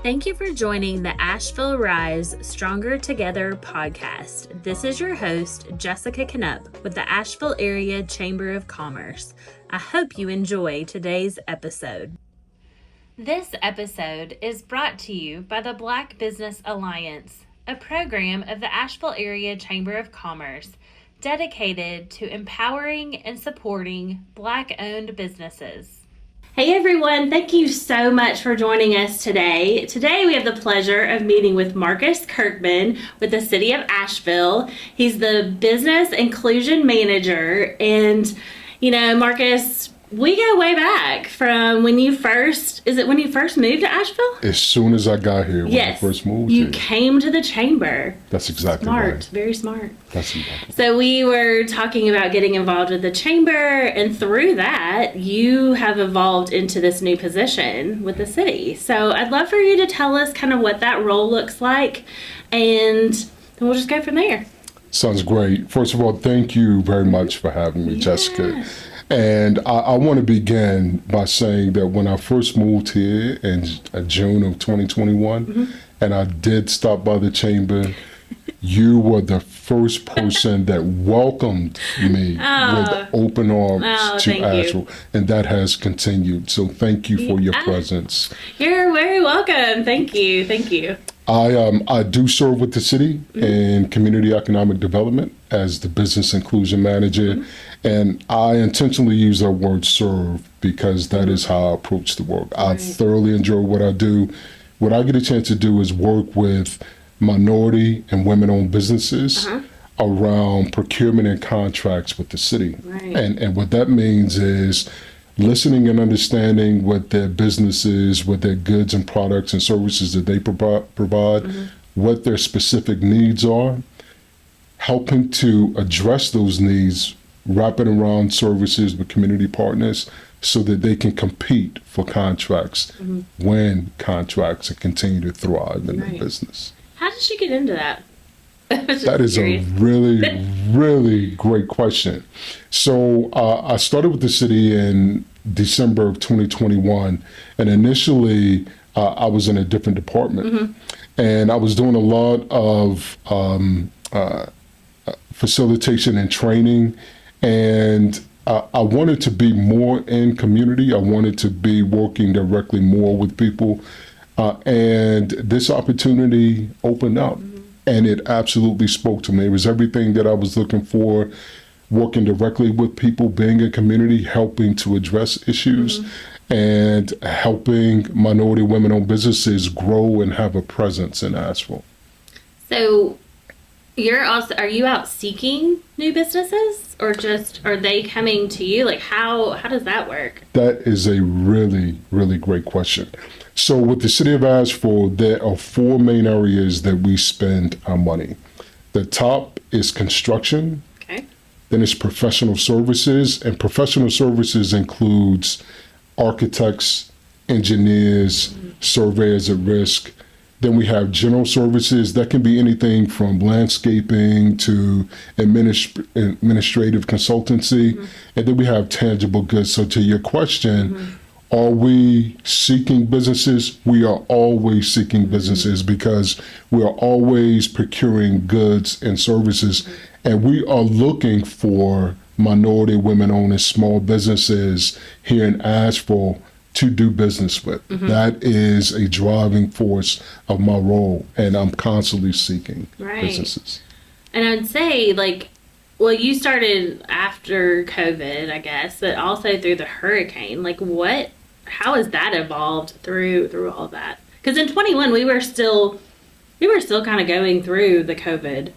Thank you for joining the Asheville Rise Stronger Together podcast. This is your host, Jessica Knupp with the Asheville Area Chamber of Commerce. I hope you enjoy today's episode. This episode is brought to you by the Black Business Alliance, a program of the Asheville Area Chamber of Commerce dedicated to empowering and supporting Black-owned businesses. Hey everyone, thank you so much for joining us today. Today we have the pleasure of meeting with Marcus Kirkman with the City of Asheville. He's the Business Inclusion Manager, and Marcus, we go way back from when you first moved to Asheville? As soon as I got here, when I first moved you here. came to the chamber. That's exactly smart, right. Very smart. That's exactly. So we were talking about getting involved with the chamber, and through that, you have evolved into this new position with the city. So I'd love for you to tell us kind of what that role looks like, and then we'll just go from there. Sounds great. First of all, thank you very much for having me, Jessica. And I want to begin by saying that when I first moved here in June of 2021, and I did stop by the chamber, you were the first person that welcomed me with open arms to Asheville, and that has continued. So thank you for your presence. You're very welcome. Thank you. Thank you. I do serve with the city in community economic development as the business inclusion manager, and I intentionally use that word serve because that is how I approach the work. I thoroughly enjoy what I do. What I get a chance to do is work with minority and women-owned businesses around procurement and contracts with the city. And what that means is listening and understanding what their business is, what their goods and products and services that they provide, what their specific needs are, helping to address those needs, wrapping around services with community partners so that they can compete for contracts, win contracts, and continue to thrive in their business. How did you get into that? That is a really, really great question. So I started with the city in December of 2021, and initially I was in a different department, and I was doing a lot of facilitation and training, and I wanted to be more in community. I wanted to be working directly more with people, and this opportunity opened up. And it absolutely spoke to me. It was everything that I was looking for, working directly with people, being in community, helping to address issues, and helping minority women-owned businesses grow and have a presence in Asheville. So are you out seeking new businesses, or just are they coming to you? Like how does that work? That is a really, really great question. So with the city of Asheville, there are four main areas that we spend our money. The top is construction. Then it's professional services, and professional services includes architects, engineers, surveyors at risk. Then we have general services that can be anything from landscaping to administrative consultancy. And then we have tangible goods. So to your question, are we seeking businesses? We are always seeking businesses because we are always procuring goods and services, and we are looking for minority, women-owned, and small businesses here in Asheville to do business with. That is a driving force of my role, and I'm constantly seeking businesses. And I'd say, you started after COVID, I guess, but also through the hurricane. How has that evolved through all that? Because in 21 we were still kind of going through the COVID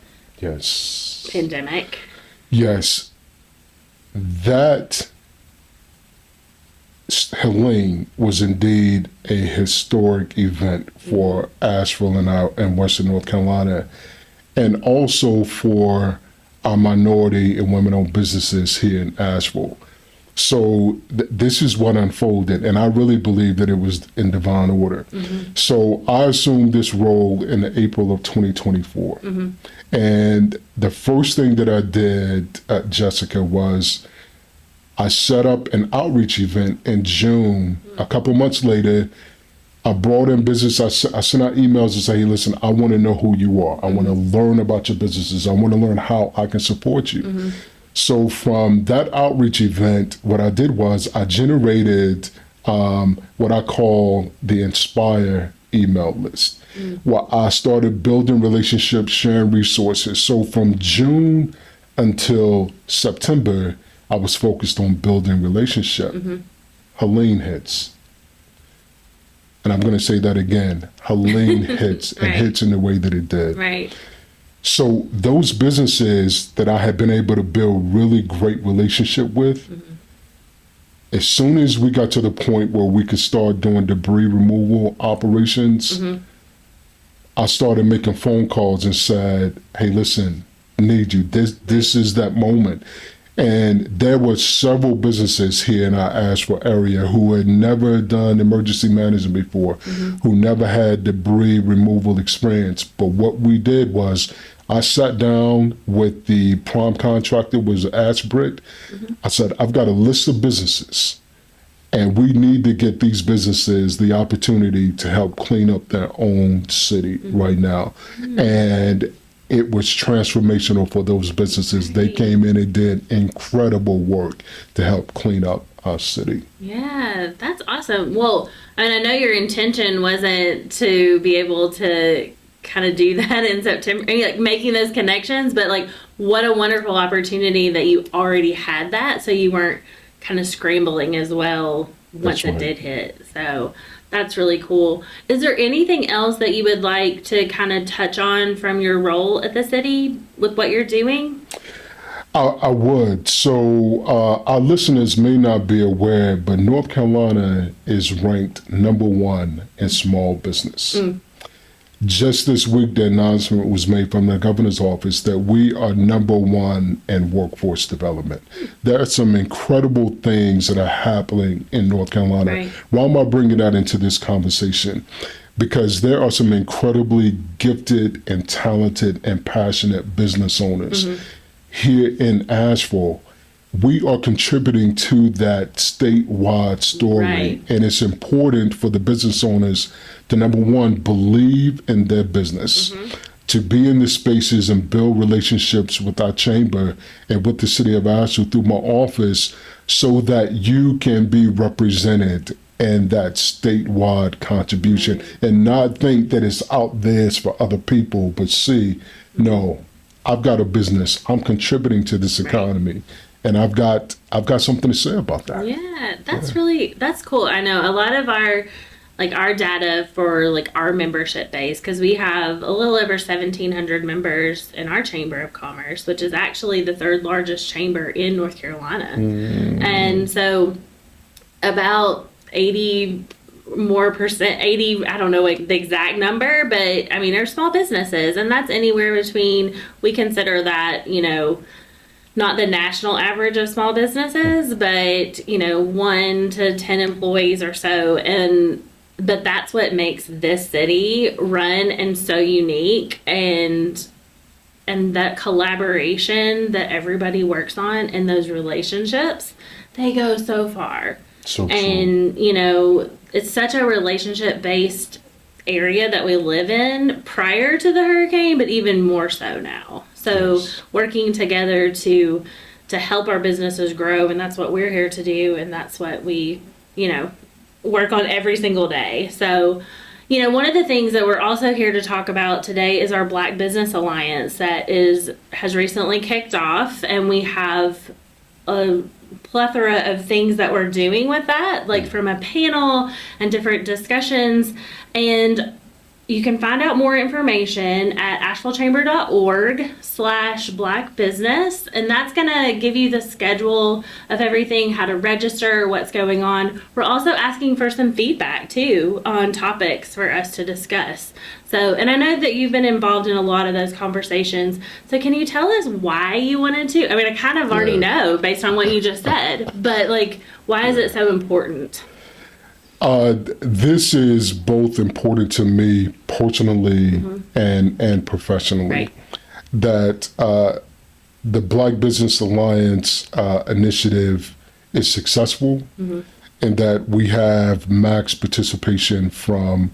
pandemic. Yes, that Helene was indeed a historic event for Asheville and Western North Carolina, and also for our minority and women-owned businesses here in Asheville. So this is what unfolded, and I really believe that it was in divine order. So I assumed this role in April of 2024. And the first thing that I did, Jessica, was I set up an outreach event in June. A couple months later, I brought in business. I sent out emails and say, hey, listen, I want to know who you are. I want to learn about your businesses. I want to learn how I can support you. So from that outreach event, what I did was I generated what I call the Inspire email list, where I started building relationships, sharing resources. So from June until September, I was focused on building relationship. Helene hits. And I'm going to say that again. Helene hits and hits in the way that it did. Right. So those businesses that I had been able to build really great relationship with, as soon as we got to the point where we could start doing debris removal operations, I started making phone calls and said, hey, listen, I need you. This is that moment. And there were several businesses here in our Asheville area who had never done emergency management before, who never had debris removal experience. But what we did was I sat down with the prime contractor, was Ashbrick. I said, I've got a list of businesses, and we need to get these businesses the opportunity to help clean up their own city right now. And it was transformational for those businesses. They came in and did incredible work to help clean up our city. Yeah, that's awesome. Well, I mean, I know your intention wasn't to be able to kind of do that in September, I mean, like making those connections, but like what a wonderful opportunity that you already had that, so you weren't kind of scrambling as well once it did hit. So that's really cool. Is there anything else that you would like to kind of touch on from your role at the city with what you're doing? I would. So our listeners may not be aware, but North Carolina is ranked #1 in small business. Just this week, the announcement was made from the governor's office that we are #1 in workforce development. There are some incredible things that are happening in North Carolina. Right. Why am I bringing that into this conversation? Because there are some incredibly gifted and talented and passionate business owners here in Asheville. We are contributing to that statewide story, Right. and it's important for the business owners to, #1, believe in their business, to be in the spaces and build relationships with our chamber and with the city of Asheville through my office, so that you can be represented in that statewide contribution, and not think that it's out there for other people, but see, no, I've got a business, I'm contributing to this economy. And I've got something to say about that. Yeah, that's cool. I know a lot of our data for like our membership base, because we have a little over 1,700 members in our Chamber of Commerce, which is actually the 3rd largest chamber in North Carolina. And so about 80 more percent, 80, I don't know the exact number, but I mean, they're small businesses, and that's anywhere between, we consider that, not the national average of small businesses, but 1 to 10 employees or so. But that's what makes this city run and so unique, and that collaboration that everybody works on and those relationships, they go so far. So true. And it's such a relationship based area that we live in prior to the hurricane, but even more so now. So working together to help our businesses grow, and that's what we're here to do, and that's what we, work on every single day. So, one of the things that we're also here to talk about today is our Black Business Alliance that has recently kicked off, and we have a plethora of things that we're doing with that, like from a panel and different discussions. And you can find out more information at ashevillechamber.org/black business. And that's going to give you the schedule of everything, how to register, what's going on. We're also asking for some feedback too on topics for us to discuss. So, and I know that you've been involved in a lot of those conversations. So can you tell us why you wanted to? I mean, I kind of already know based on what you just said, but why is it so important? This is both important to me personally and professionally. Right. That the Black Business Alliance initiative is successful, in that we have max participation from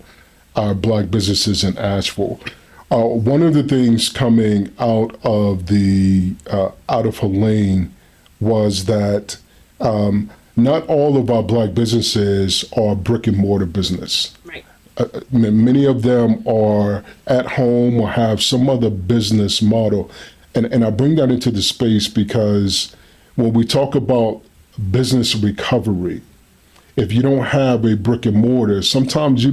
our Black businesses in Asheville. One of the things coming out of Helene was that not all of our Black businesses are brick and mortar business. Right. Many of them are at home or have some other business model. And I bring that into the space because when we talk about business recovery, if you don't have a brick and mortar, sometimes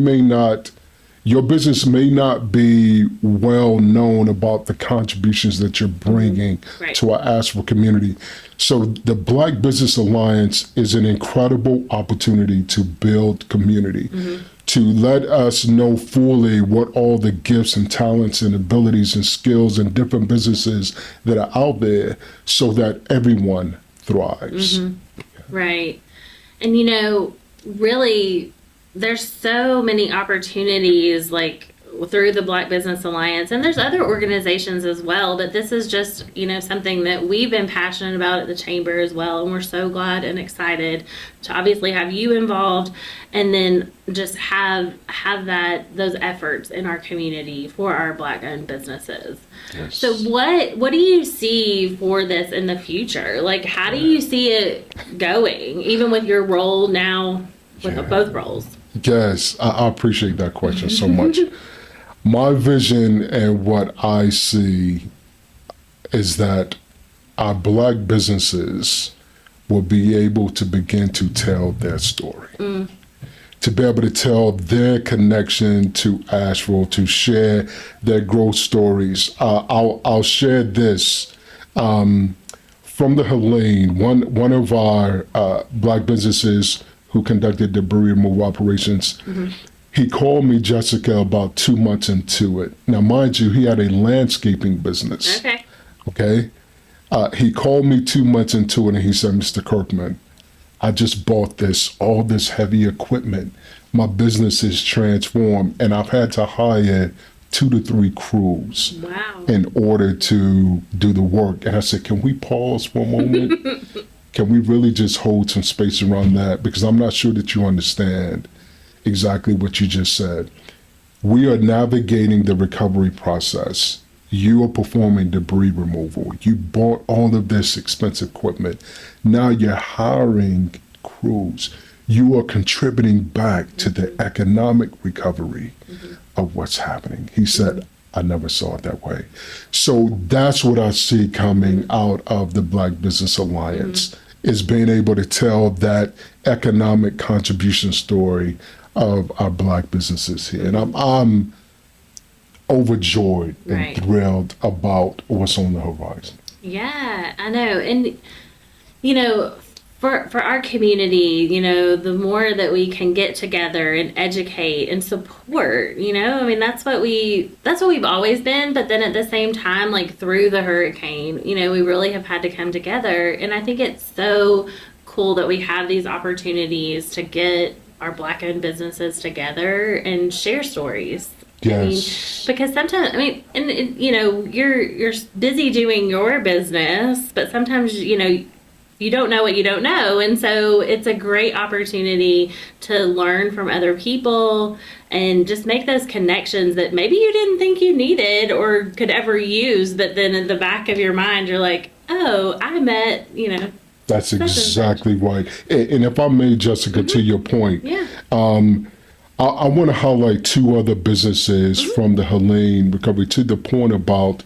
your business may not be well known about the contributions that you're bringing to our Asheville community. So the Black Business Alliance is an incredible opportunity to build community, to let us know fully what all the gifts and talents and abilities and skills and different businesses that are out there so that everyone thrives. Right. And, really, there's so many opportunities through the Black Business Alliance, and there's other organizations as well, but this is just, something that we've been passionate about at the Chamber as well, and we're so glad and excited to obviously have you involved, and then just have those efforts in our community for our Black-owned businesses. Yes. So what do you see for this in the future? How do you see it going, even with your role now, with both roles? Yes, I appreciate that question so much. My vision and what I see is that our Black businesses will be able to begin to tell their story, to be able to tell their connection to Asheville, to share their growth stories. I'll share this from the Helene. One of our Black businesses who conducted debris removal operations, he called me, Jessica, about 2 months into it. Now, mind you, he had a landscaping business. Okay. He called me 2 months into it and he said, Mr. Kirkman, I just bought all this heavy equipment. My business is transformed and I've had to hire 2 to 3 crews in order to do the work. And I said, can we pause for a moment? Can we really just hold some space around that? Because I'm not sure that you understand exactly what you just said. We are navigating the recovery process. You are performing debris removal. You bought all of this expensive equipment. Now you're hiring crews. You are contributing back to the economic recovery of what's happening. He said, I never saw it that way. So that's what I see coming out of the Black Business Alliance, is being able to tell that economic contribution story of our Black businesses here. And I'm overjoyed and thrilled about what's on the horizon. Yeah, I know. And, for our community, the more that we can get together and educate and support, that's what we've always been. But then at the same time, through the hurricane, we really have had to come together. And I think it's so cool that we have these opportunities to get our Black-owned businesses together and share stories. Yes. Because sometimes, you're busy doing your business, but sometimes, you don't know what you don't know. And so it's a great opportunity to learn from other people and just make those connections that maybe you didn't think you needed or could ever use. But then in the back of your mind, you're like, oh, I met, That's exactly right. And if I may, Jessica, to your point, I want to highlight 2 other businesses from the Helene recovery to the point about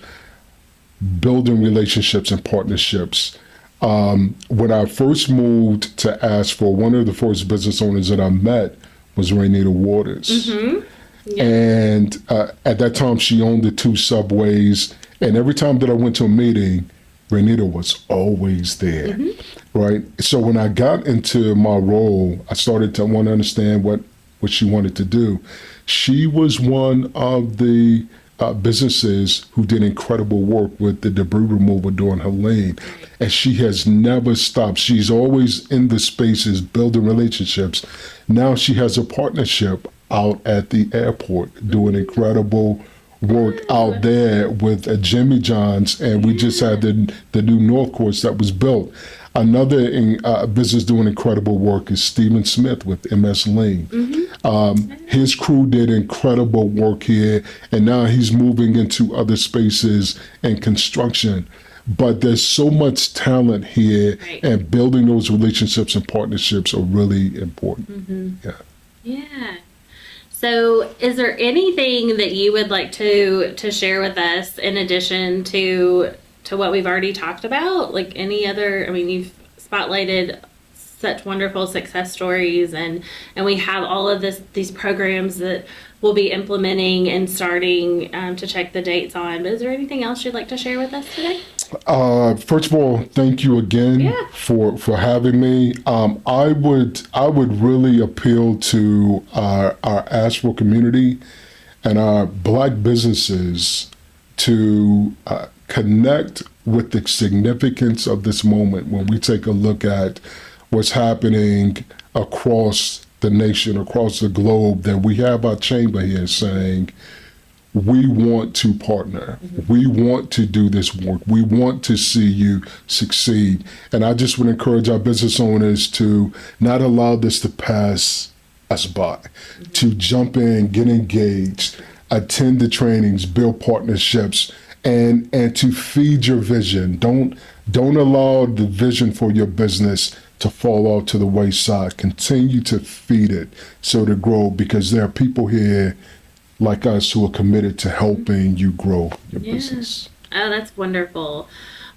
building relationships and partnerships. When I first moved to Asheville, one of the first business owners that I met was Rainita Waters. And at that time, she owned the 2 subways. And every time that I went to a meeting, Rainita was always there, right? So when I got into my role, I started to want to understand what she wanted to do. She was one of the businesses who did incredible work with the debris removal during Helene. And she has never stopped. She's always in the spaces, building relationships. Now she has a partnership out at the airport doing incredible work out there with Jimmy John's, and we just had the new North Course that was built. Another business doing incredible work is Stephen Smith with MS Lean. His crew did incredible work here, and now he's moving into other spaces and construction. But there's so much talent here, and building those relationships and partnerships are really important. Yeah. So is there anything that you would like to share with us in addition to what we've already talked about? Like any other, I mean, you've spotlighted such wonderful success stories, and we have all of these programs that we'll be implementing and starting to check the dates on. But is there anything else you'd like to share with us today? First of all, thank you again for having me. I would really appeal to our Asheville community and our Black businesses to connect with the significance of this moment when we take a look at what's happening across the nation, across the globe, that we have our chamber here saying, we want to partner. We want to do this work. We want to see you succeed. And I just would encourage our business owners to not allow this to pass us by, to jump in, get engaged, attend the trainings, build partnerships, and to feed your vision. Don't allow the vision for your business to fall off to the wayside. Continue to feed it so to grow, because there are people here like us who are committed to helping you grow your business. Oh, that's wonderful.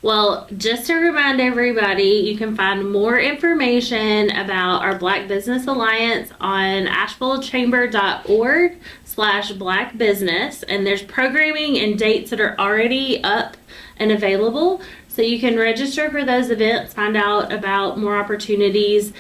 Well, just to remind everybody, you can find more information about our Black Business Alliance on ashevillechamber.org/Black Business. And there's programming and dates that are already up and available. So you can register for those events, find out about more opportunities.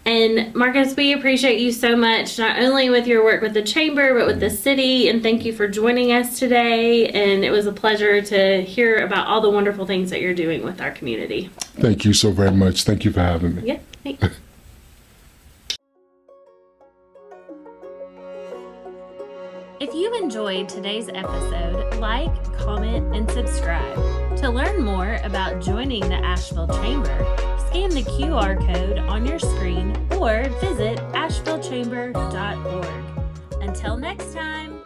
And Marcus, we appreciate you so much, not only with your work with the Chamber, but with the city. And thank you for joining us today. And it was a pleasure to hear about all the wonderful things that you're doing with our community. Thank you so very much. Thank you for having me. Yeah, thanks. If you enjoyed today's episode, like, comment, and subscribe. To learn more about joining the Asheville Chamber, scan the QR code on your screen or visit ashevillechamber.org. Until next time.